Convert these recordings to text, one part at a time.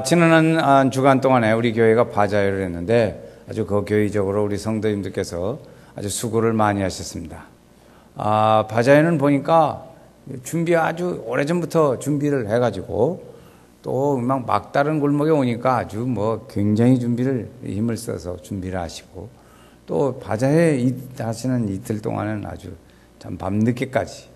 지난 한 주간 동안에 우리 교회가 바자회를 했는데 아주 그 교회적으로 우리 성도님들께서 아주 수고를 많이 하셨습니다. 바자회는 보니까 준비 아주 오래전부터 준비를 해가지고 또 막 막다른 골목에 오니까 아주 뭐 굉장히 힘을 써서 준비를 하시고 또 바자회 하시는 이틀 동안은 아주 참 밤늦게까지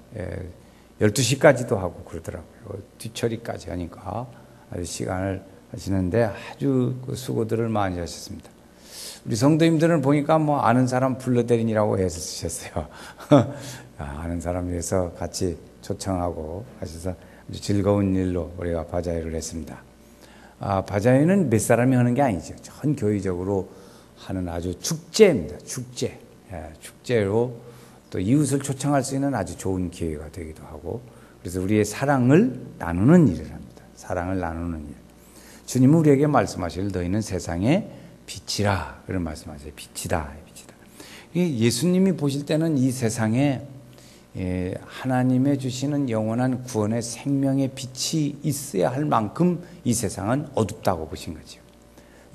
12시까지도 하고 그러더라고요. 뒤처리까지 하니까 아주 시간을 하시는데 아주 그 수고들을 많이 하셨습니다. 우리 성도님들은 보니까 뭐 아는 사람 불러대리니라고 해서 쓰셨어요. 아는 사람 위해서 같이 초청하고 하셔서 아주 즐거운 일로 우리가 바자회를 했습니다. 바자회는 몇 사람이 하는 게 아니죠. 전 교회적으로 하는 아주 축제입니다. 축제. 축제로 또 이웃을 초청할 수 있는 아주 좋은 기회가 되기도 하고 그래서 우리의 사랑을 나누는 일을 합니다. 사랑을 나누는 일. 주님은 우리에게 말씀하실 너희는 세상의 빛이라 그런 말씀하세요. 빛이다. 예수님이 보실 때는 이 세상에 하나님의 주시는 영원한 구원의 생명의 빛이 있어야 할 만큼 이 세상은 어둡다고 보신 거죠.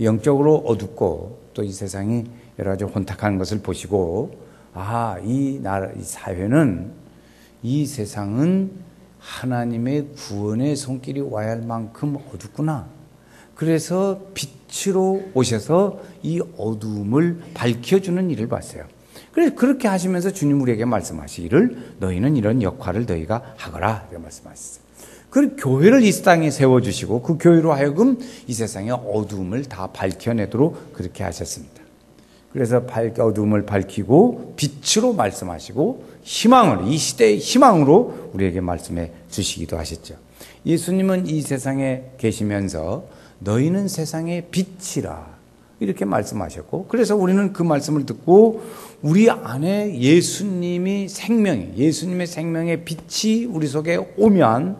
영적으로 어둡고 또 이 세상이 여러 가지 혼탁한 것을 보시고 이 사회는 이 세상은 하나님의 구원의 손길이 와야 할 만큼 어둡구나. 그래서 빛으로 오셔서 이 어두움을 밝혀주는 일을 봤어요. 그래서 그렇게 하시면서 주님 우리에게 말씀하시기를 너희는 이런 역할을 너희가 하거라 이렇게 말씀하셨어요. 그 교회를 이 땅에 세워주시고 그 교회로 하여금 이 세상의 어두움을 다 밝혀내도록 그렇게 하셨습니다. 그래서 어두움을 밝히고 빛으로 말씀하시고 희망을 이 시대의 희망으로 우리에게 말씀해 주시기도 하셨죠. 예수님은 이 세상에 계시면서 너희는 세상의 빛이라 이렇게 말씀하셨고 그래서 우리는 그 말씀을 듣고 우리 안에 예수님의 생명의 빛이 우리 속에 오면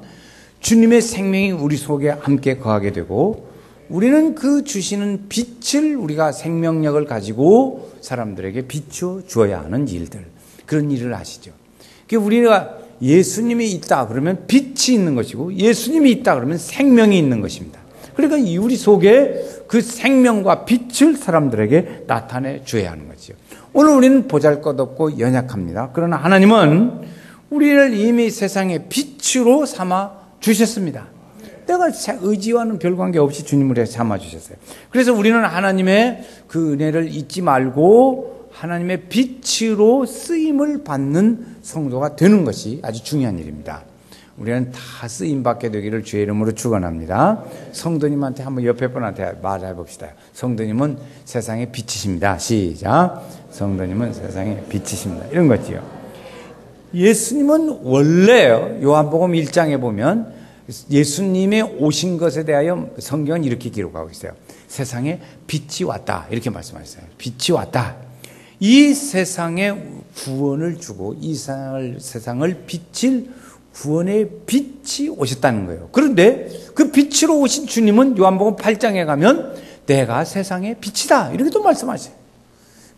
주님의 생명이 우리 속에 함께 거하게 되고 우리는 그 주시는 빛을 우리가 생명력을 가지고 사람들에게 비춰 주어야 하는 일들 그런 일을 하시죠. 우리가 예수님이 있다 그러면 빛이 있는 것이고 예수님이 있다 그러면 생명이 있는 것입니다. 그러니까 우리 속에 그 생명과 빛을 사람들에게 나타내 줘야 하는 거죠. 오늘 우리는 보잘것없고 연약합니다. 그러나 하나님은 우리를 이미 세상의 빛으로 삼아 주셨습니다. 내가 의지와는 별 관계 없이 주님을 삼아 주셨어요. 그래서 우리는 하나님의 그 은혜를 잊지 말고 하나님의 빛으로 쓰임을 받는 성도가 되는 것이 아주 중요한 일입니다. 우리는 다 쓰임받게 되기를 주의 이름으로 축원합니다. 성도님한테 한번 옆에 분한테 말해 봅시다. 성도님은 세상의 빛이십니다. 시작. 성도님은 세상의 빛이십니다. 이런 거지요. 예수님은 원래요. 요한복음 1장에 보면 예수님의 오신 것에 대하여 성경은 이렇게 기록하고 있어요. 세상에 빛이 왔다. 이렇게 말씀하셨어요. 빛이 왔다. 이 세상에 구원을 주고 이 세상을 비칠 구원의 빛이 오셨다는 거예요. 그런데 그 빛으로 오신 주님은 요한복음 8장에 가면 내가 세상의 빛이다 이렇게 또 말씀하세요.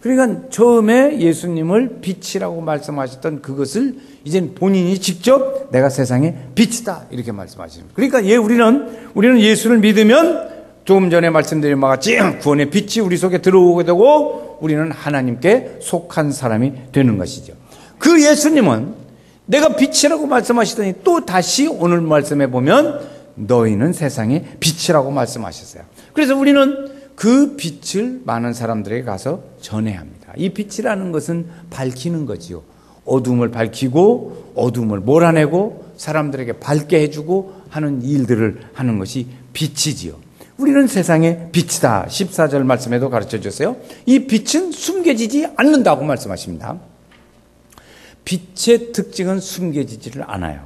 그러니까 처음에 예수님을 빛이라고 말씀하셨던 그것을 이젠 본인이 직접 내가 세상의 빛이다 이렇게 말씀하십니다. 그러니까 우리는 예수를 믿으면 조금 전에 말씀드린 바와 같이 구원의 빛이 우리 속에 들어오게 되고 우리는 하나님께 속한 사람이 되는 것이죠. 그 예수님은 내가 빛이라고 말씀하시더니 또 다시 오늘 말씀해 보면 너희는 세상의 빛이라고 말씀하셨어요. 그래서 우리는 그 빛을 많은 사람들에게 가서 전해야 합니다. 이 빛이라는 것은 밝히는 거지요. 어둠을 밝히고 어둠을 몰아내고 사람들에게 밝게 해주고 하는 일들을 하는 것이 빛이지요. 우리는 세상의 빛이다. 14절 말씀에도 가르쳐 줬어요. 이 빛은 숨겨지지 않는다고 말씀하십니다. 빛의 특징은 숨겨지지를 않아요.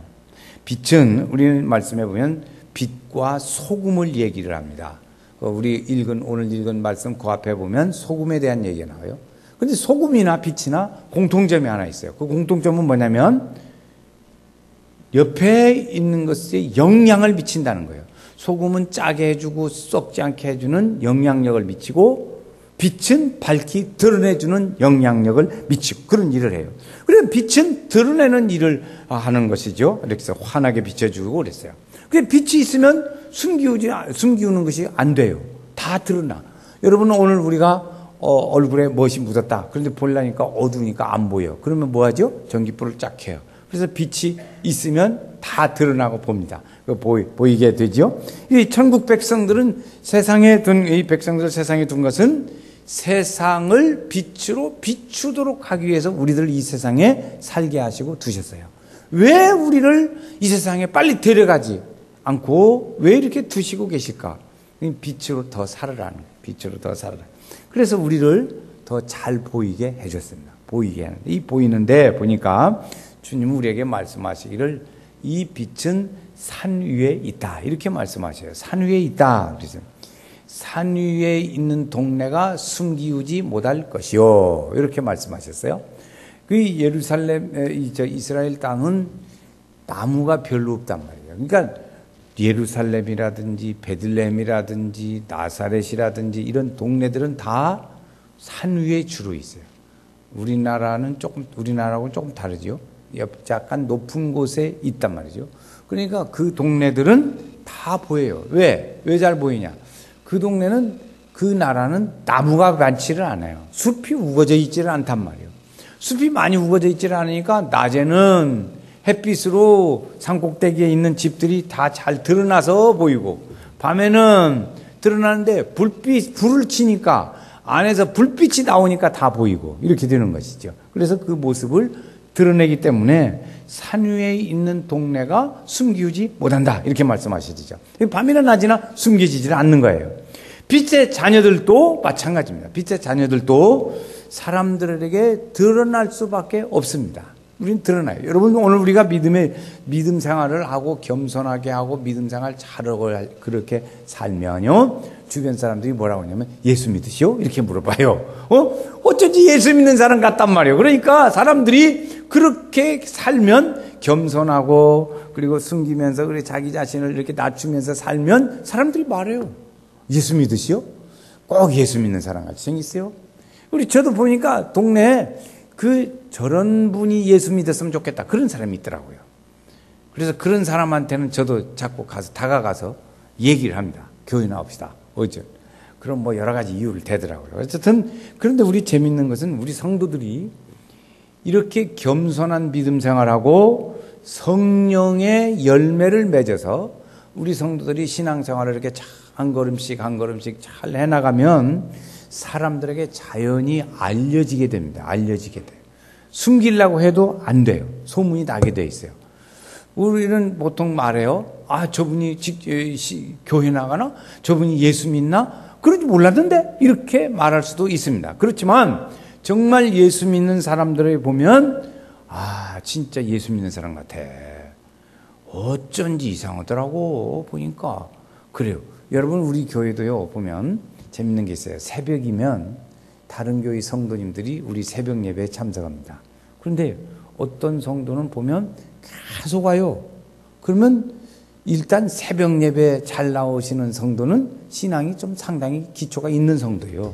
빛은 우리 말씀해 보면 빛과 소금을 얘기를 합니다. 오늘 읽은 말씀 그 앞에 보면 소금에 대한 얘기가 나와요. 그런데 소금이나 빛이나 공통점이 하나 있어요. 그 공통점은 뭐냐면 옆에 있는 것에 영향을 미친다는 거예요. 소금은 짜게 해주고 썩지 않게 해주는 영향력을 미치고 빛은 밝히 드러내주는 영향력을 미치고 그런 일을 해요. 그래서 빛은 드러내는 일을 하는 것이죠. 이렇게 해서 환하게 비춰주고 그랬어요. 근데 빛이 있으면 숨기우는 것이 안 돼요. 다 드러나. 여러분, 오늘 우리가 얼굴에 멋이 묻었다. 그런데 보려니까 어두우니까 안 보여. 그러면 뭐 하죠? 전기불을 쫙 켜요. 그래서 빛이 있으면 다 드러나고 봅니다. 보이게 되죠. 이 천국 백성들은 이 백성들을 세상에 둔 것은 세상을 빛으로 비추도록 하기 위해서 우리들을 이 세상에 살게 하시고 두셨어요. 왜 우리를 이 세상에 빨리 데려가지 않고 왜 이렇게 두시고 계실까? 빛으로 더 살아라는 거예요. 빛으로 더 살아라. 그래서 우리를 더 잘 보이게 해줬습니다. 보이게 하는데, 이 보이는데 보니까 주님은 우리에게 말씀하시기를 이 빛은 산 위에 있다. 이렇게 말씀하셔요. 산 위에 있다. 그래서 산 위에 있는 동네가 숨기우지 못할 것이요. 이렇게 말씀하셨어요. 그 예루살렘, 이스라엘 땅은 나무가 별로 없단 말이에요. 그러니까 예루살렘이라든지 베들레헴이라든지 나사렛이라든지 이런 동네들은 다 산 위에 주로 있어요. 우리나라하고는 조금 다르죠. 약간 높은 곳에 있단 말이죠. 그러니까 그 동네들은 다 보여요. 왜 잘 보이냐? 그 동네는, 그 나라는 나무가 많지를 않아요. 숲이 우거져 있지를 않단 말이에요. 숲이 많이 우거져 있지를 않으니까 낮에는 햇빛으로 산꼭대기에 있는 집들이 다 잘 드러나서 보이고, 밤에는 드러나는데 불을 치니까 안에서 불빛이 나오니까 다 보이고, 이렇게 되는 것이죠. 그래서 그 모습을 드러내기 때문에 산 위에 있는 동네가 숨기우지 못한다. 이렇게 말씀하시죠. 밤이나 낮이나 숨겨지지 않는 거예요. 빛의 자녀들도 마찬가지입니다. 빛의 자녀들도 사람들에게 드러날 수밖에 없습니다. 우리는 드러나요. 여러분, 오늘 우리가 믿음 생활을 하고 겸손하게 하고 믿음 생활 잘하고 그렇게 살면요, 주변 사람들이 뭐라고 하냐면 예수 믿으시오? 이렇게 물어봐요. 어쩐지 예수 믿는 사람 같단 말이에요. 그러니까 사람들이 그렇게 살면 겸손하고 그리고 숨기면서 그래 자기 자신을 이렇게 낮추면서 살면 사람들이 말해요. 예수 믿으시오? 꼭 예수 믿는 사람 같이 생겼어요. 저도 보니까 동네에 저런 분이 예수 믿었으면 좋겠다. 그런 사람이 있더라고요. 그래서 그런 사람한테는 저도 자꾸 다가가서 얘기를 합니다. 교회 나옵시다. 그럼 뭐 여러 가지 이유를 대더라고요. 어쨌든, 그런데 우리 재밌는 것은 우리 성도들이 이렇게 겸손한 믿음 생활하고 성령의 열매를 맺어서 우리 성도들이 신앙생활을 이렇게 한 걸음씩 잘 해나가면 사람들에게 자연히 알려지게 됩니다. 알려지게 돼요. 숨기려고 해도 안 돼요. 소문이 나게 돼 있어요. 우리는 보통 말해요. 저분이 교회 나가나? 저분이 예수 믿나? 그런지 몰랐는데? 이렇게 말할 수도 있습니다. 그렇지만 정말 예수 믿는 사람들을 보면 진짜 예수 믿는 사람 같아. 어쩐지 이상하더라고 보니까. 그래요. 여러분, 우리 교회도요, 보면 재밌는 게 있어요. 새벽이면 다른 교회 성도님들이 우리 새벽 예배에 참석합니다. 그런데 어떤 성도는 보면 계속 와요. 그러면 일단 새벽 예배 잘 나오시는 성도는 신앙이 좀 상당히 기초가 있는 성도예요.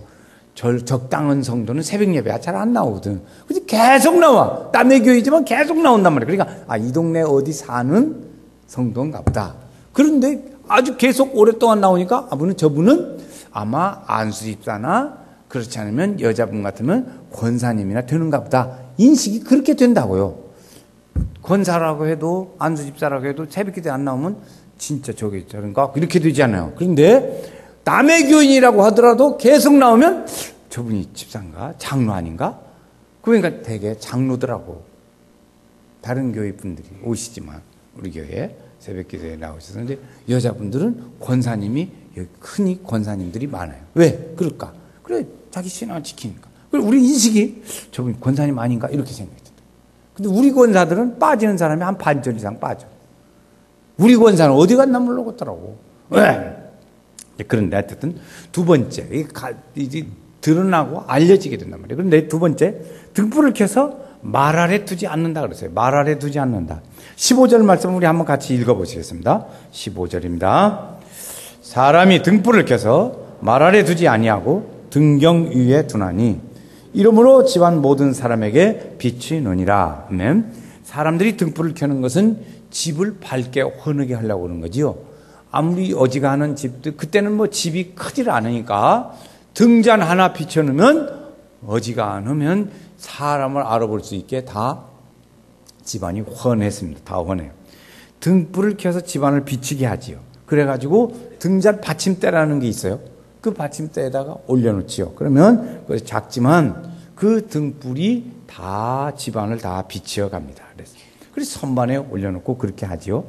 적당한 성도는 새벽 예배가 잘 안 나오거든. 근데 계속 나와. 남의 교회지만 계속 나온단 말이에요. 그러니까 이 동네 어디 사는 성도인가 보다. 그런데 아주 계속 오랫동안 나오니까 저분은 아마 안수집사나 그렇지 않으면 여자분 같으면 권사님이나 되는가 보다. 인식이 그렇게 된다고요. 권사라고 해도 안수집사라고 해도 새벽기도에 안 나오면 진짜 저런가 이렇게 되지 않아요. 그런데 남의 교인이라고 하더라도 계속 나오면 저분이 집사인가? 장로 아닌가? 그러니까 되게 장로더라고. 다른 교회 분들이 오시지만 우리 교회에 새벽기도에 나오셨는데 여자분들은 권사님이 흔히 권사님들이 많아요. 왜 그럴까? 그래, 자기 신앙을 지키니까. 그리고 우리 인식이 저분이 권사님 아닌가 이렇게 생각했다. 근데 우리 권사들은 빠지는 사람이 한 반절 이상 빠져. 우리 권사는 어디 갔나 모르겠더라고. 왜? 그런데 어쨌든 두 번째, 이제 드러나고 알려지게 된단 말이에요. 그런데 두 번째, 등불을 켜서 말 아래 두지 않는다 그랬어요. 말 아래 두지 않는다. 15절 말씀 우리 한번 같이 읽어보시겠습니다. 15절입니다. 사람이 등불을 켜서 말 아래 두지 아니하고 등경 위에 두나니 이러므로 집안 모든 사람에게 빛이 노니라. 아멘. 사람들이 등불을 켜는 것은 집을 밝게 환하게 하려고 그러는 거지요. 아무리 어지간한 집도 그때는 뭐 집이 크질 않으니까 등잔 하나 비춰놓으면 어지간하면 사람을 알아볼 수 있게 다 집안이 환했습니다. 다 환해요. 등불을 켜서 집안을 비추게 하지요. 그래가지고 등잔 받침대라는 게 있어요. 그 받침대에다가 올려놓지요. 그러면 작지만 그 등불이 다 집안을 다 비추어 갑니다. 그래서 선반에 올려놓고 그렇게 하지요.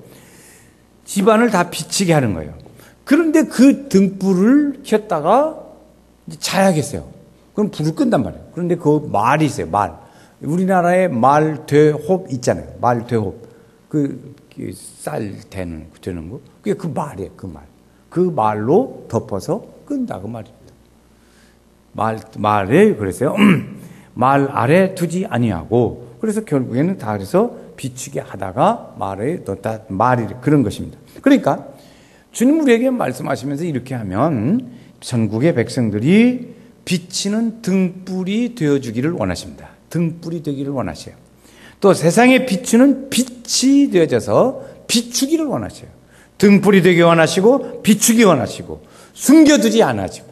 집안을 다 비추게 하는 거예요. 그런데 그 등불을 켰다가 이제 자야겠어요. 그럼 불을 끈단 말이에요. 그런데 그 말이 있어요. 말. 우리나라에 말되홉 있잖아요. 말되홉. 쌀 되는 거. 그게 그 말이에요. 그 말. 그 말로 덮어서 끈다. 그 말입니다. 말에 그랬어요. 말 아래 두지 아니하고. 그래서 결국에는 다 그래서 비추게 하다가 말에 넣다. 말이 그런 것입니다. 그러니까 주님 우리에게 말씀하시면서 이렇게 하면 전국의 백성들이 비치는 등불이 되어주기를 원하십니다. 등불이 되기를 원하셔요. 또 세상에 비추는 빛이 되어져서 비추기를 원하셔요. 등불이 되기 원하시고 비추기 원하시고 숨겨두지 않아지고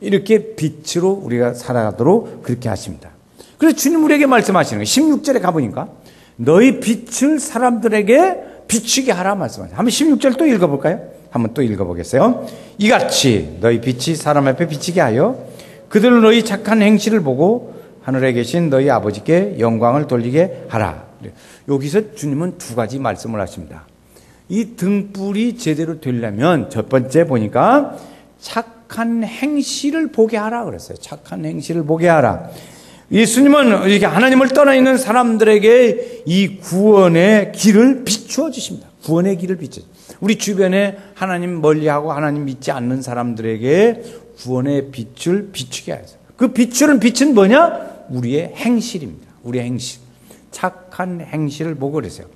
이렇게 빛으로 우리가 살아가도록 그렇게 하십니다. 그래서 주님 우리에게 말씀하시는 거예요. 16절에 가보니까 너희 빛을 사람들에게 비추게 하라 말씀하세요. 한번 16절 또 읽어볼까요? 한번 또 읽어보겠어요. 이같이 너희 빛이 사람 앞에 비치게 하여 그들 너희 착한 행실을 보고 하늘에 계신 너희 아버지께 영광을 돌리게 하라. 여기서 주님은 두 가지 말씀을 하십니다. 이 등불이 제대로 되려면 첫 번째 보니까 착한 행실을 보게 하라 그랬어요. 착한 행실을 보게 하라. 예수님은 이렇게 하나님을 떠나 있는 사람들에게 이 구원의 길을 비추어 주십니다. 구원의 길을 비추어. 우리 주변에 하나님 멀리하고 하나님 믿지 않는 사람들에게 구원의 빛을 비추게 하죠. 그 비추는 빛은 뭐냐? 우리의 행실입니다. 우리의 행실. 착한 행실을 보고 그러세요.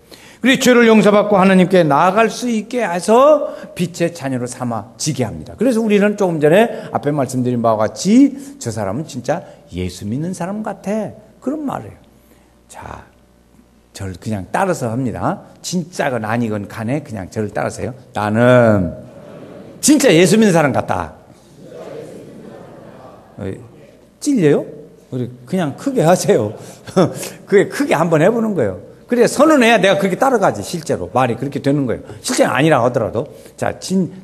그리고 죄를 용서받고 하나님께 나아갈 수 있게 해서 빛의 자녀로 삼아지게 합니다. 그래서 우리는 조금 전에 앞에 말씀드린 바와 같이 저 사람은 진짜 예수 믿는 사람 같아. 그런 말이에요. 자, 저를 그냥 따라서 합니다. 진짜건 아니건 간에 그냥 저를 따라서요. 나는 진짜 예수 믿는 사람 같다. 찔려요? 그냥 크게 하세요. 그게 크게 한번 해보는 거예요. 그래 선언해야 내가 그렇게 따라가지. 실제로 말이 그렇게 되는 거예요. 실제는 아니라 하더라도 자,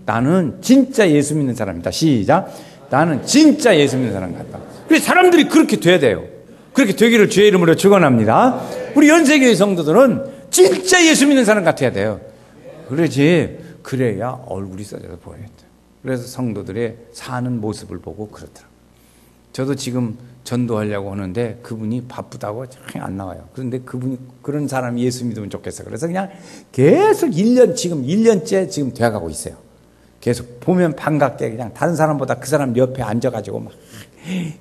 나는 진짜 예수 믿는 사람이다. 시작. 나는 진짜 예수 믿는 사람 같다. 그래서 사람들이 그렇게 돼야 돼요. 그렇게 되기를 주의 이름으로 축원합니다. 우리 연세교회 성도들은 진짜 예수 믿는 사람 같아야 돼요. 그러지. 그래야 얼굴이 써져서 보여야 돼요. 그래서 성도들의 사는 모습을 보고 그렇더라고요. 저도 지금 전도하려고 하는데 그분이 바쁘다고 안 나와요. 그런데 그분이 그런 사람이 예수 믿으면 좋겠어. 그래서 그냥 계속 1년째 지금 되어가고 있어요. 계속 보면 반갑게 그냥 다른 사람보다 그 사람 옆에 앉아가지고 막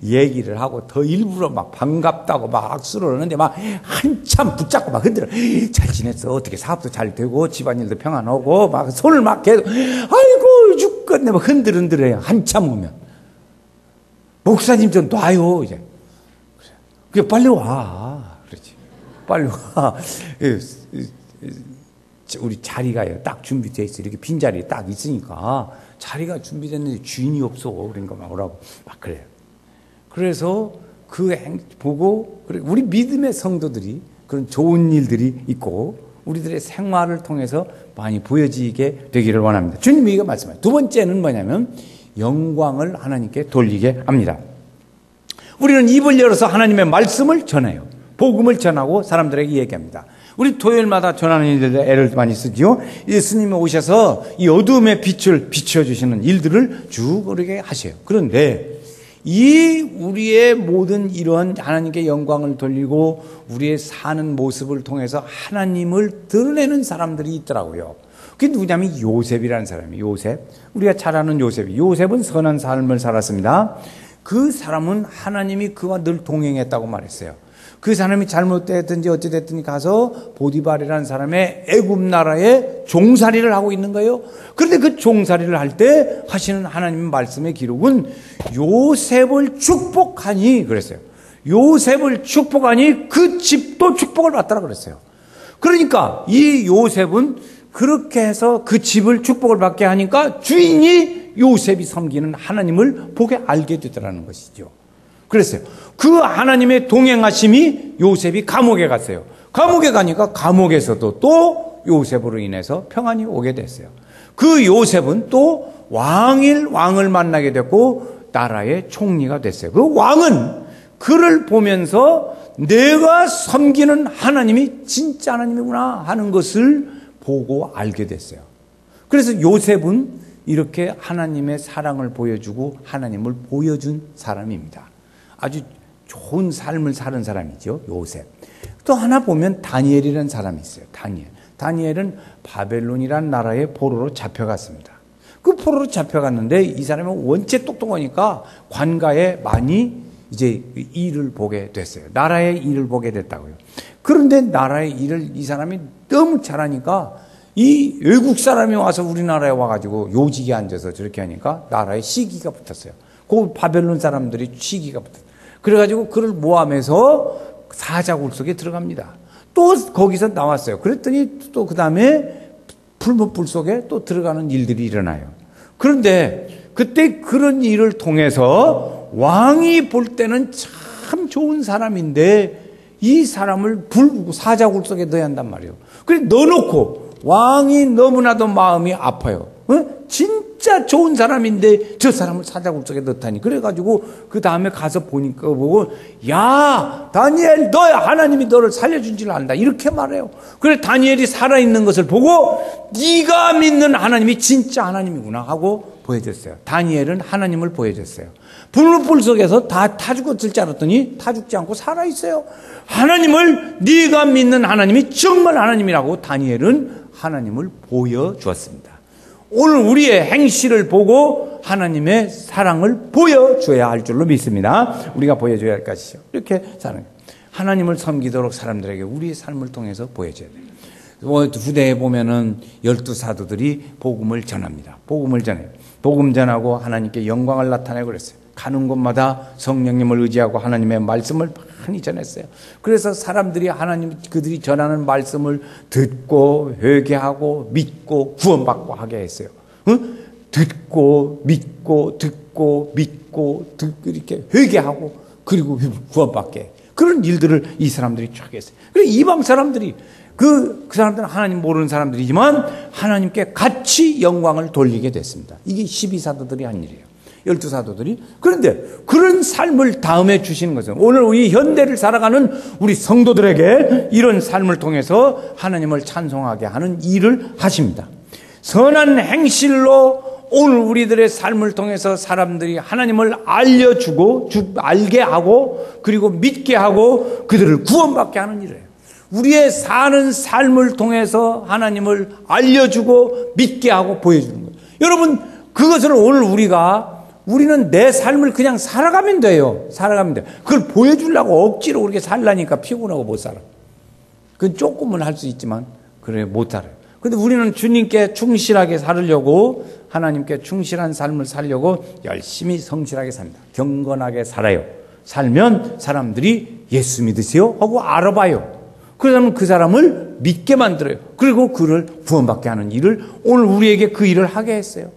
얘기를 하고 더 일부러 막 반갑다고 막 악수를 하는데 막 한참 붙잡고 막 흔들어. 잘 지냈어? 어떻게 사업도 잘 되고 집안일도 평안하고 막 손을 막 계속 아이고 죽겠네 막 흔들흔들해요. 한참 오면. 목사님 좀 놔요, 이제. 그래, 빨리 와. 그렇지. 빨리 와. 우리 자리가 딱 준비되어 있어. 이렇게 빈자리 딱 있으니까 자리가 준비됐는데 주인이 없어. 그러니까 막 오라고. 막 그래요. 그래서 보고, 우리 믿음의 성도들이 그런 좋은 일들이 있고 우리들의 생활을 통해서 많이 보여지게 되기를 원합니다. 주님이 이거 말씀하세요. 두 번째는 뭐냐면 영광을 하나님께 돌리게 합니다. 우리는 입을 열어서 하나님의 말씀을 전해요. 복음을 전하고 사람들에게 얘기합니다. 우리 토요일마다 전하는 일들에 애를 많이 쓰지요. 예수님이 오셔서 이 어두움의 빛을 비춰주시는 일들을 쭉 우리에게 하셔요. 그런데 이 우리의 모든 이러한 하나님께 영광을 돌리고 우리의 사는 모습을 통해서 하나님을 드러내는 사람들이 있더라고요. 그게 누구냐면 요셉이라는 사람이에요. 요셉. 우리가 잘 아는 요셉이. 요셉은 선한 삶을 살았습니다. 그 사람은 하나님이 그와 늘 동행했다고 말했어요. 그 사람이 잘못됐든지 어찌됐든지 가서 보디발이라는 사람의 애굽 나라에 종살이를 하고 있는 거예요. 그런데 그 종살이를 할 때 하시는 하나님의 말씀의 기록은 요셉을 축복하니 그랬어요. 요셉을 축복하니 그 집도 축복을 받더라 그랬어요. 그러니까 이 요셉은 그렇게 해서 그 집을 축복을 받게 하니까 주인이 요셉이 섬기는 하나님을 보게 알게 되더라는 것이죠. 그랬어요. 그 하나님의 동행하심이 요셉이 감옥에 갔어요. 감옥에 가니까 감옥에서도 또 요셉으로 인해서 평안이 오게 됐어요. 그 요셉은 또 왕을 만나게 됐고 나라의 총리가 됐어요. 그 왕은 그를 보면서 내가 섬기는 하나님이 진짜 하나님이구나 하는 것을 보고 알게 됐어요. 그래서 요셉은 이렇게 하나님의 사랑을 보여주고 하나님을 보여준 사람입니다. 아주 좋은 삶을 사는 사람이죠, 요셉. 또 하나 보면 다니엘이라는 사람이 있어요. 다니엘은 바벨론이라는 나라의 포로로 잡혀갔습니다. 그 포로로 잡혀갔는데 이 사람은 원체 똑똑하니까 관가에 많이 이제 일을 보게 됐어요. 나라의 일을 보게 됐다고요. 그런데 나라의 일을 이 사람이 너무 잘하니까 이 외국 사람이 와서 우리나라에 와가지고 요직에 앉아서 저렇게 하니까 나라에 시기가 붙었어요. 그 바벨론 사람들이 시기가 붙었어요. 그래가지고 그를 모함해서 사자굴 속에 들어갑니다. 또 거기서 나왔어요. 그랬더니 또 그 다음에 불 속에 또 들어가는 일들이 일어나요. 그런데 그때 그런 일을 통해서 왕이 볼 때는 참 좋은 사람인데 이 사람을 사자굴 속에 넣어야 한단 말이에요. 그래 넣어놓고 왕이 너무나도 마음이 아파요. 진짜 좋은 사람인데 저 사람을 사자굴 속에 넣다니. 그래가지고 그 다음에 가서 보니까 보고 야 다니엘 너야 하나님이 너를 살려준 줄 안다 이렇게 말해요. 그래 다니엘이 살아있는 것을 보고 네가 믿는 하나님이 진짜 하나님이구나 하고 보여줬어요. 다니엘은 하나님을 보여줬어요. 불 속에서 다 죽었을 줄 알았더니 다 죽지 않고 살아있어요. 하나님을 네가 믿는 하나님이 정말 하나님이라고 다니엘은 하나님을 보여주었습니다. 오늘 우리의 행실을 보고 하나님의 사랑을 보여줘야 할 줄로 믿습니다. 우리가 보여줘야 할 것이죠. 이렇게 사는 하나님을 섬기도록 사람들에게 우리의 삶을 통해서 보여줘야 돼요. 후대에 보면은 12사도들이 복음을 전합니다. 복음을 전해요. 복음 전하고 하나님께 영광을 나타내고 그랬어요. 가는 곳마다 성령님을 의지하고 하나님의 말씀을 많이 전했어요. 그래서 사람들이 그들이 전하는 말씀을 듣고 회개하고 믿고 구원받고 하게 했어요. 듣고 믿고 이렇게 회개하고 그리고 구원받게 그런 일들을 이 사람들이 쫙 했어요. 그리고 이방 사람들이 그 사람들은 하나님 모르는 사람들이지만 하나님께 같이 영광을 돌리게 됐습니다. 이게 12사도들이 한 일이에요. 12사도들이. 그런데 그런 삶을 다음에 주시는 것은 오늘 우리 현대를 살아가는 우리 성도들에게 이런 삶을 통해서 하나님을 찬송하게 하는 일을 하십니다. 선한 행실로 오늘 우리들의 삶을 통해서 사람들이 하나님을 알려주고 알게 하고 그리고 믿게 하고 그들을 구원받게 하는 일이에요. 우리의 사는 삶을 통해서 하나님을 알려주고 믿게 하고 보여주는 거예요. 여러분 그것을 오늘 우리는 내 삶을 그냥 살아가면 돼요. 살아가면 돼요. 그걸 보여주려고 억지로 그렇게 살라니까 피곤하고 못 살아. 그건 조금은 할 수 있지만 그래 못 살아요. 근데 우리는 주님께 충실하게 살으려고 하나님께 충실한 삶을 살려고 열심히 성실하게 삽니다. 경건하게 살아요. 살면 사람들이 예수 믿으세요 하고 알아봐요. 그러면 그 사람을 믿게 만들어요. 그리고 그를 구원받게 하는 일을 오늘 우리에게 그 일을 하게 했어요.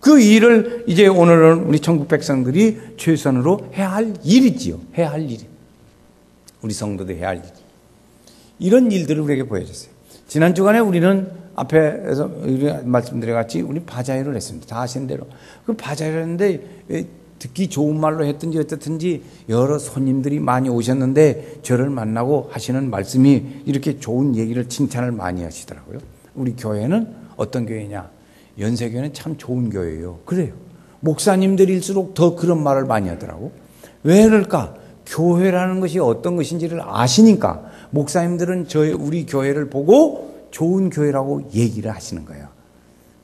그 일을 이제 오늘은 우리 천국 백성들이 최선으로 해야 할 일이지요. 해야 할 일이. 우리 성도들이 해야 할 일. 이런 일들을 우리에게 보여줬어요. 지난 주간에 우리는 앞에서 말씀드려같이 우리 바자회를 했습니다. 다 아시는 대로. 그 바자회를 했는데 듣기 좋은 말로 했든지 어떻든지 여러 손님들이 많이 오셨는데 저를 만나고 하시는 말씀이 이렇게 좋은 얘기를 칭찬을 많이 하시더라고요. 우리 교회는 어떤 교회냐? 연세교회는 참 좋은 교회예요. 그래요. 목사님들일수록 더 그런 말을 많이 하더라고. 왜 그럴까? 교회라는 것이 어떤 것인지를 아시니까 목사님들은 우리 교회를 보고 좋은 교회라고 얘기를 하시는 거예요.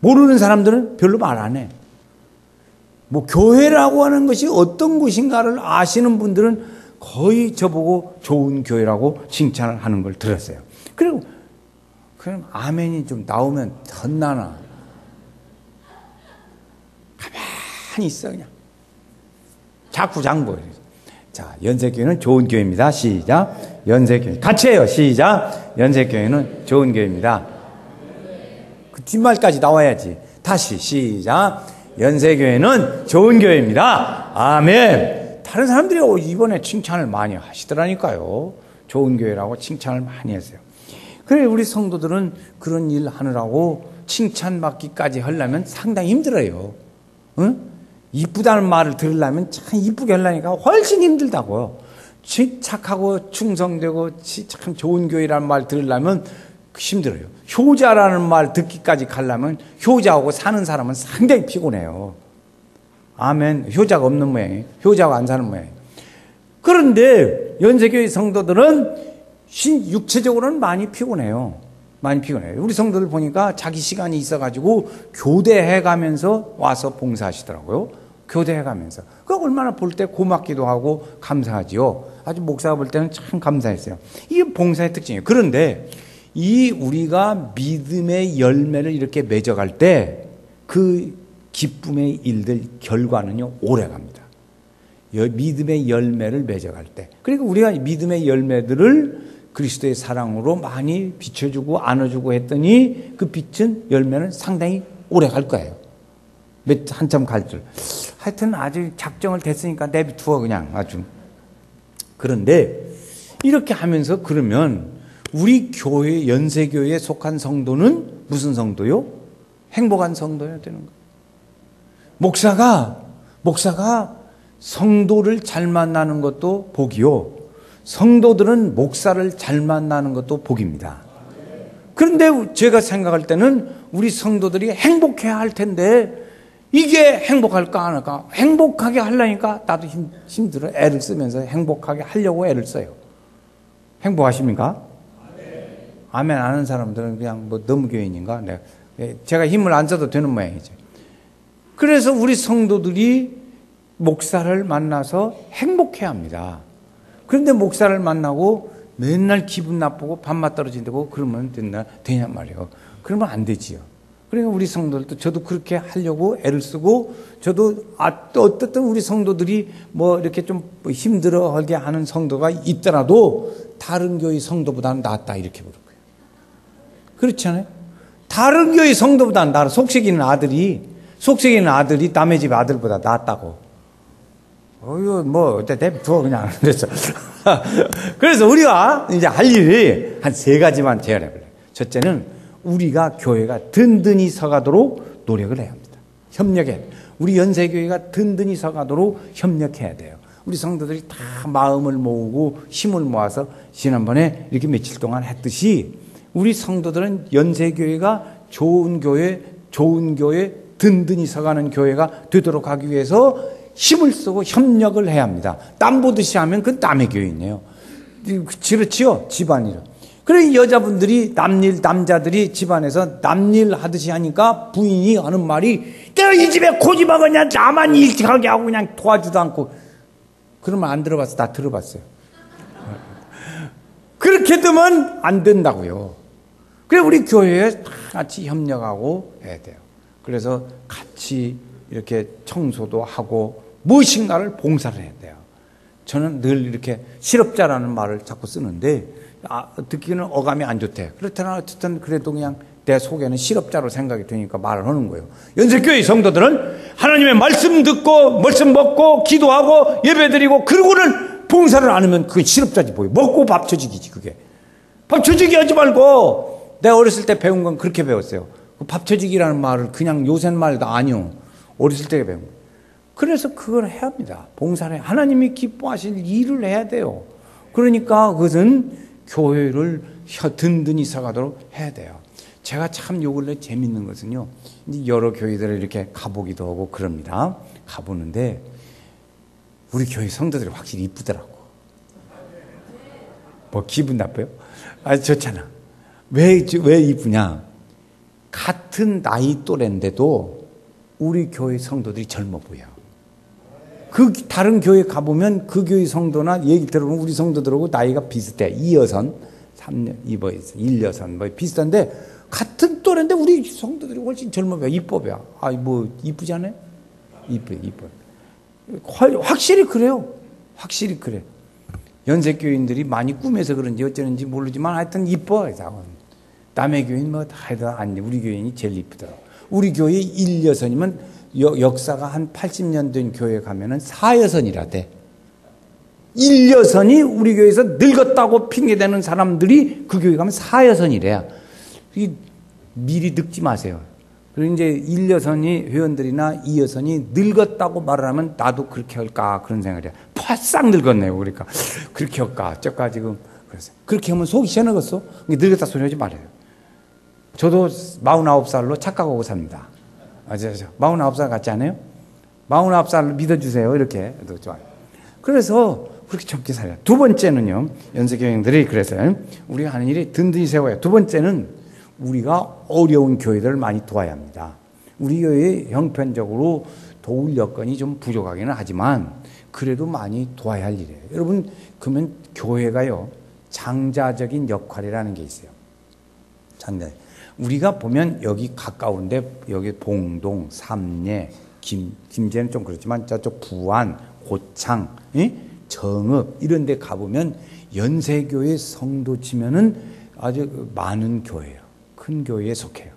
모르는 사람들은 별로 말 안 해. 교회라고 하는 것이 어떤 것인가를 아시는 분들은 거의 저보고 좋은 교회라고 칭찬을 하는 걸 들었어요. 그리고 그럼 아멘이 좀 나오면 덧나나. 가만히 있어 그냥. 자꾸 장보여. 자, 연세교회는 좋은 교회입니다. 시작. 연세교회. 같이 해요. 시작. 연세교회는 좋은 교회입니다. 그 뒷말까지 나와야지. 다시 시작. 연세교회는 좋은 교회입니다. 아멘. 다른 사람들이 이번에 칭찬을 많이 하시더라니까요. 좋은 교회라고 칭찬을 많이 했어요. 그래, 우리 성도들은 그런 일 하느라고 칭찬받기까지 하려면 상당히 힘들어요. 응? 이쁘다는 말을 들으려면 참 이쁘게 하려니까 훨씬 힘들다고요. 착하고 충성되고 참 좋은 교회라는 말 들으려면 힘들어요. 효자라는 말 듣기까지 가려면 효자하고 사는 사람은 상당히 피곤해요. 아멘. 효자가 없는 모양이에요. 효자가 안 사는 모양이에요. 그런데 연세교회 성도들은 육체적으로는 많이 피곤해요. 많이 피곤해요. 우리 성도들 보니까 자기 시간이 있어가지고 교대해 가면서 와서 봉사하시더라고요. 교대해 가면서. 그거 얼마나 볼 때 고맙기도 하고 감사하지요. 아주 목사가 볼 때는 참 감사했어요. 이게 봉사의 특징이에요. 그런데 이 우리가 믿음의 열매를 이렇게 맺어갈 때 그 기쁨의 일들 결과는요, 오래 갑니다. 믿음의 열매를 맺어갈 때. 그리고 우리가 믿음의 열매들을 그리스도의 사랑으로 많이 비춰주고 안아주고 했더니 그 빛은 열매는 상당히 오래 갈 거예요. 한참 갈 줄. 하여튼 아주 작정을 됐으니까 내비두어 그냥 아주. 그런데 이렇게 하면서 그러면 우리 교회, 연세교회에 속한 성도는 무슨 성도요? 행복한 성도여야 되는 거예요. 목사가 성도를 잘 만나는 것도 복이요. 성도들은 목사를 잘 만나는 것도 복입니다. 그런데 제가 생각할 때는 우리 성도들이 행복해야 할 텐데 이게 행복할까 안 할까? 행복하게 하려니까 나도 힘들어. 애를 쓰면서 행복하게 하려고 애를 써요. 행복하십니까? 아멘 안 하는 사람들은 그냥 뭐 너무 교인인가? 제가 힘을 안 써도 되는 모양이죠. 그래서 우리 성도들이 목사를 만나서 행복해야 합니다. 그런데 목사를 만나고 맨날 기분 나쁘고 밥맛 떨어진다고 그러면 되냔 말이에요. 그러면 안 되지요. 그러니까 우리 성도들도 저도 그렇게 하려고 애를 쓰고 저도 또 어떻든 우리 성도들이 뭐 이렇게 좀 힘들어하게 하는 성도가 있더라도 다른 교회 성도보다는 낫다 이렇게 부를 거예요. 그렇지 않아요? 다른 교회 성도보다는 낫다. 속썩이는 아들이 남의 집 아들보다 낫다고. 내비두어 그냥. 그래서 우리가 이제 할 일이 한 3가지만 제안해볼래요. 첫째는 우리가 교회가 든든히 서가도록 노력을 해야 합니다. 협력해야 돼요. 우리 연세교회가 든든히 서가도록 협력해야 돼요. 우리 성도들이 다 마음을 모으고 힘을 모아서 지난번에 이렇게 며칠 동안 했듯이 우리 성도들은 연세교회가 좋은 교회, 든든히 서가는 교회가 되도록 하기 위해서 힘을 쓰고 협력을 해야 합니다. 땀 보듯이 하면 그건 남의 교회이네요. 그렇지요? 집안일. 그래 여자분들이 남자들이 집안에서 남일 하듯이 하니까 부인이 하는 말이 내가 이 집에 고집하고 그냥 나만 일찍하게 하고 그냥 도와주도 않고 그러면 안 들어봤어. 나 들어봤어요. 그렇게 되면 안 된다고요. 그래 우리 교회에 다 같이 협력하고 해야 돼요. 그래서 같이 이렇게 청소도 하고 무엇인가를 봉사를 해야 돼요. 저는 늘 이렇게 실업자라는 말을 자꾸 쓰는데 듣기는 어감이 안 좋대. 그렇다나 어쨌든 그래도 그냥 내 속에는 실업자로 생각이 되니까 말을 하는 거예요. 연세교회 성도들은 하나님의 말씀 듣고 말씀 먹고 기도하고 예배드리고 그러고는 봉사를 안 하면 그게 실업자지 뭐예요. 먹고 밥 처지기지 그게. 밥 처지기 하지 말고 내가 어렸을 때 배운 건 그렇게 배웠어요. 밥 처지기라는 말을 그냥 요새 말도 아니요. 어렸을 때 배운 거예요. 그래서 그걸 해야 합니다. 봉사를 하나님이 기뻐하실 일을 해야 돼요. 그러니까 그것은 교회를 든든히 서가도록 해야 돼요. 제가 참 요 근래 재밌는 것은요. 이제 여러 교회들을 이렇게 가보기도 하고 그럽니다. 가보는데 우리 교회 성도들이 확실히 이쁘더라고. 뭐 기분 나빠요? 아주 좋잖아. 왜 이쁘냐? 같은 나이 또래인데도 우리 교회 성도들이 젊어 보여. 그 다른 교회 가보면 그 교회 성도나 얘기 들어보면 우리 성도들하고 나이가 비슷해. 2여선, 3년, 1여선 뭐 비슷한데 같은 또래인데 우리 성도들이 훨씬 젊어 보여. 이뻐 보여. 이쁘지 않아요? 이뻐. 확실히 그래요. 확실히 그래. 연세교인들이 많이 꿈에서 그런지 어쩌는지 모르지만 하여튼 이뻐. 남의 교인 뭐 다 해도 안 돼. 우리 교인이 제일 이쁘더라고. 우리 교회 1여선이면 역사가 한 80년 된 교회 가면은 4여선이라대. 1여선이 우리 교회에서 늙었다고 핑계대는 사람들이 그 교회 가면 4여선이래요. 미리 늙지 마세요. 그리고 이제 1여선이 회원들이나 2여선이 늙었다고 말을 하면 나도 그렇게 할까 그런 생각을 해요. 바싹 늙었네요. 그러니까 그렇게 할까 저까 지금 그래서 그렇게 하면 속이 시원하겠어. 늙었다 소리 하지 말아요. 저도 49살로 착각하고 삽니다. 49살 같지 않아요? 49살로 믿어주세요. 이렇게 좋아요. 그래서 그렇게 젊게 살아요. 두 번째는요, 연세교인들이 그래서 우리가 하는 일이 든든히 세워요. 두 번째는 우리가 어려운 교회들을 많이 도와야 합니다. 우리 교회 형편적으로 도울 여건이 좀 부족하기는 하지만 그래도 많이 도와야 할 일이에요. 여러분, 그러면 교회가요, 장자적인 역할이라는 게 있어요. 장자. 우리가 보면 여기 가까운데 여기 봉동, 삼례, 김제는 좀 그렇지만 저쪽 부안, 고창, 정읍 이런 데 가보면 연세교회 성도 치면은 아주 많은 교회예요. 큰 교회에 속해요.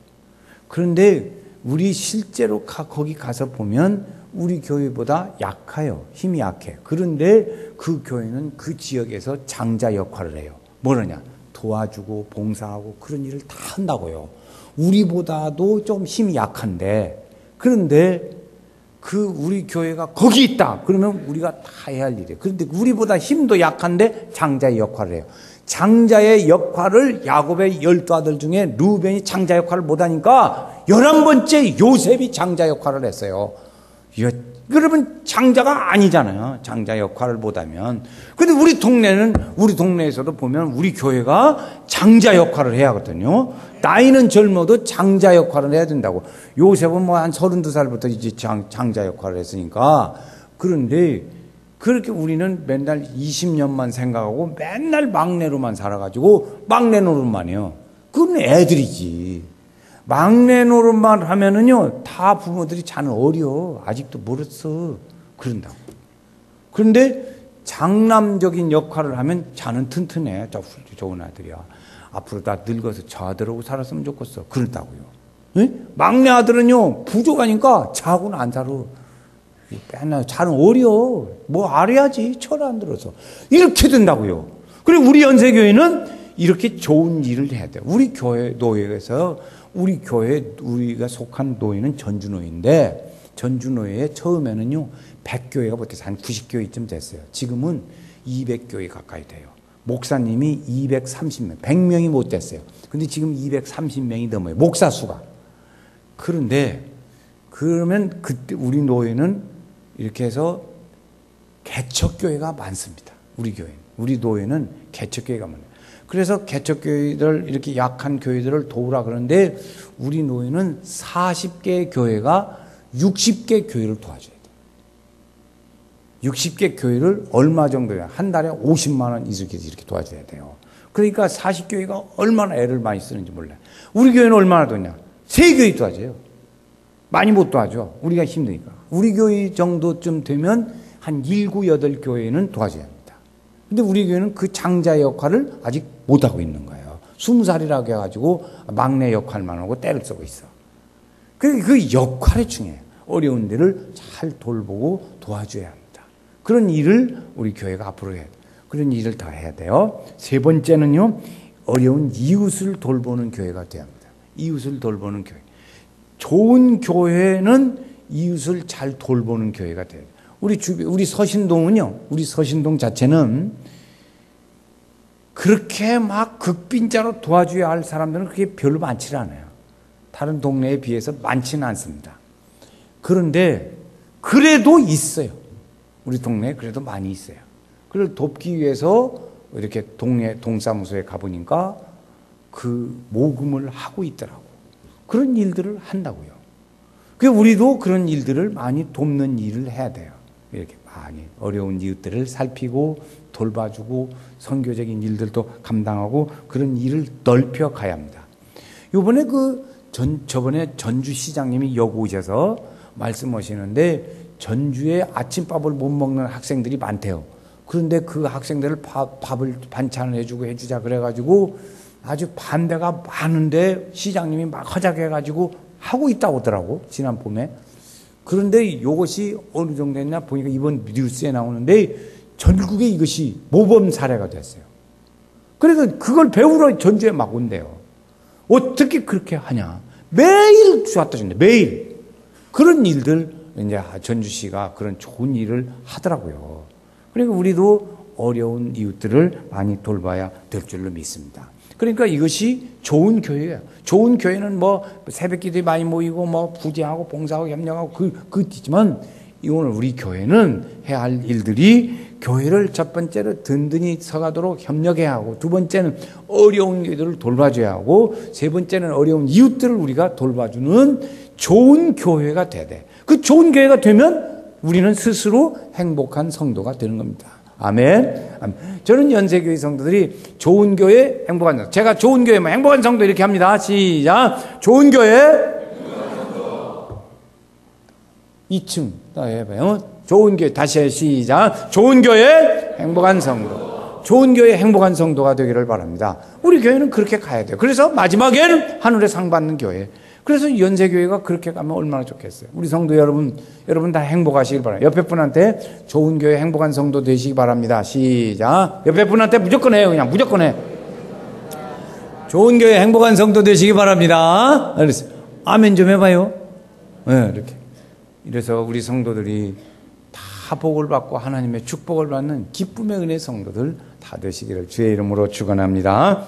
그런데 우리 실제로 거기 가서 보면 우리 교회보다 약해요. 힘이 약해. 그런데 그 교회는 그 지역에서 장자 역할을 해요. 뭐냐? 도와주고 봉사하고 그런 일을 다 한다고요. 우리보다도 좀 힘이 약한데 그런데 우리 교회가 거기 있다. 그러면 우리가 다 해야 할 일이에요. 그런데 우리보다 힘도 약한데 장자의 역할을 해요. 장자의 역할을 야곱의 12아들 중에 루벤이 장자 역할을 못하니까 11번째 요셉이 장자 역할을 했어요. 그러면 장자가 아니잖아요. 장자 역할을 못하면. 근데 우리 동네에서도 보면 우리 교회가 장자 역할을 해야 하거든요. 나이는 젊어도 장자 역할을 해야 된다고. 요셉은 뭐 한 32살부터 이제 장자 역할을 했으니까. 그런데 그렇게 우리는 맨날 20년만 생각하고 맨날 막내로만 살아가지고 막내 노릇만 해요. 그건 애들이지. 막내 노릇만 하면은요, 다 부모들이 자는 어려. 아직도 멀었어. 그런다고. 그런데 장남적인 역할을 하면 자는 튼튼해. 좋은 아들이야. 앞으로 다 늙어서 저 아들하고 살았으면 좋겠어. 그런다고요. 네? 막내 아들은요, 부족하니까 자고는 안 살아. 맨날 자는 어려. 뭐 알아야지. 철 안 들어서. 이렇게 된다고요. 그리고 우리 연세교회는 이렇게 좋은 일을 해야 돼요. 우리 교회 노예에서 우리 교회 우리가 속한 노예는 전주노예인데 전주노예에 처음에는요 100교회가 못해서 한 90교회쯤 됐어요. 지금은 200교회 가까이 돼요. 목사님이 230명, 100명이 못 됐어요. 근데 지금 230명이 넘어요. 목사 수가. 그런데 그러면 그때 우리 노예는 이렇게 해서 개척교회가 많습니다. 우리 교회는. 우리 노예는 개척교회가 많아요. 그래서 개척교회들 이렇게 약한 교회들을 도우라 그러는데 우리 노예는 40개 교회가 60개 교회를 도와줘야 돼요. 60개 교회를 얼마 정도야? 한 달에 50만 원 이렇게 도와줘야 돼요. 그러니까 40교회가 얼마나 애를 많이 쓰는지 몰라요. 우리 교회는 얼마나 도냐? 3교회 도와줘요. 많이 못 도와줘. 우리가 힘드니까. 우리 교회 정도쯤 되면 한 7, 8교회는 도와줘야 합니다. 근데 우리 교회는 그 장자 역할을 아직 못하고 있는 거예요. 20살이라고 해가지고 막내 역할만 하고 때를 쓰고 있어. 그 역할이 중요해요. 어려운 데를 잘 돌보고 도와줘야 합니다. 그런 일을 우리 교회가 앞으로 해야 돼요. 그런 일을 다 해야 돼요. 세 번째는요, 어려운 이웃을 돌보는 교회가 돼야 합니다. 이웃을 돌보는 교회. 좋은 교회는 이웃을 잘 돌보는 교회가 돼요. 우리 서신동은요, 우리 서신동 자체는 그렇게 막 극빈자로 도와줘야 할 사람들은 그렇게 별로 많지 않아요. 다른 동네에 비해서 많지는 않습니다. 그런데 그래도 있어요. 우리 동네에 그래도 많이 있어요. 그걸 돕기 위해서 이렇게 동사무소에 가보니까 그 모금을 하고 있더라고. 그런 일들을 한다고요. 우리도 그런 일들을 많이 돕는 일을 해야 돼요. 이렇게 많이 어려운 이웃들을 살피고 돌봐주고 선교적인 일들도 감당하고 그런 일을 넓혀 가야 합니다. 요번에 저번에 전주시장님이 여기 오셔서 말씀하시는데 전주에 아침밥을 못 먹는 학생들이 많대요. 그런데 그 학생들을 밥을 반찬을 해주자 그래가지고 아주 반대가 많은데 시장님이 막 허작해가지고 하고 있다고 하더라고, 지난 봄에. 그런데 이것이 어느 정도 했나 보니까 이번 뉴스에 나오는데 전국에 이것이 모범 사례가 됐어요. 그래서 그걸 배우러 전주에 막 온대요. 어떻게 그렇게 하냐. 매일 갖다 준대, 매일. 그런 일들, 이제 전주시가 그런 좋은 일을 하더라고요. 그러니까 우리도 어려운 이웃들을 많이 돌봐야 될 줄로 믿습니다. 그러니까 이것이 좋은 교회예요. 좋은 교회는 뭐 새벽 기도에 많이 모이고 뭐 부재하고 봉사하고 협력하고 그렇지만 오늘 우리 교회는 해야 할 일들이 교회를 첫 번째로 든든히 서가도록 협력해야 하고, 두 번째는 어려운 교회들을 돌봐줘야 하고, 세 번째는 어려운 이웃들을 우리가 돌봐주는 좋은 교회가 돼야 돼. 그 좋은 교회가 되면 우리는 스스로 행복한 성도가 되는 겁니다. 아멘. 저는 연세교회 성도들이 좋은 교회, 행복한 성도. 제가 좋은 교회, 행복한 성도 이렇게 합니다. 시작. 좋은 교회, 2층 해봐요. 좋은 교회, 다시 해. 시작. 좋은 교회, 행복한 성도. 좋은 교회, 행복한 성도가 되기를 바랍니다. 우리 교회는 그렇게 가야 돼요. 그래서 마지막에는 하늘에 상 받는 교회. 그래서 연세교회가 그렇게 가면 얼마나 좋겠어요. 우리 성도 여러분 다 행복하시길 바랍니다. 옆에 분한테 좋은 교회, 행복한 성도 되시기 바랍니다. 시작. 옆에 분한테 무조건 해요. 그냥 무조건 해. 좋은 교회, 행복한 성도 되시기 바랍니다. 그래서 아멘 좀 해봐요. 네, 이렇게. 이래서 우리 성도들이 다 복을 받고 하나님의 축복을 받는 기쁨의 은혜 성도들 다 되시기를 주의 이름으로 축원합니다.